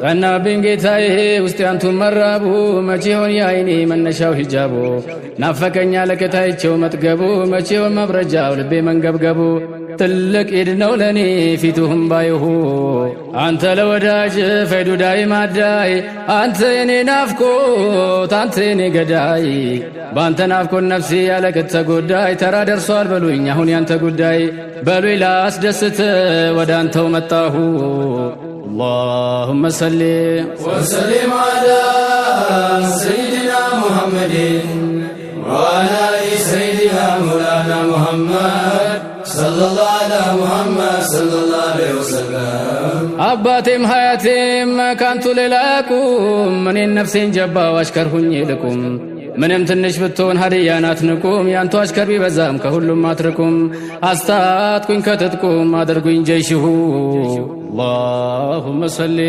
ቀናብኝ ጌታዬ ውስጥ ያንቱን መራቡ መቼ ሆን የአይኔ መነሻው ሂጃቡ ናፈቀኛ ለከታይቸው መጥገቡ መቼ ሆን መብረጃው ልቤ መንገብገቡ ትልቅ ኢድ ነው ለኔ ፊቱህም ባይሁ አንተ ለወዳጅ ፈይዱ ዳይ ማዳይ አንተ የኔ ናፍቆት አንተ የኔ ገዳይ ባንተ ናፍቆት ነፍሴ ያለቅት ተጎዳይ ተራ ደርሷል በሉኝ አሁን ያንተ ጉዳይ በሉኝ ላስደስት ወደ አንተው መጣሁ اللهم صل وسلم على سيدنا محمد وعلى سيدنا مولانا محمد صلى الله على محمد صلى الله عليه وسلم አባቴም ሀያቴም ካንቱ ሌላኩም እኔን ነፍሴን ጀባው አሽከርሁኝ ልኩም ምንም ትንሽ ብትሆን ሀዲያን አትንቁም ያንቱ አሽከር ቢበዛም ከሁሉም አትርኩም አስታጥቁኝ ከትጥቁም አድርጉኝ ጀይሽሁ اللهم صل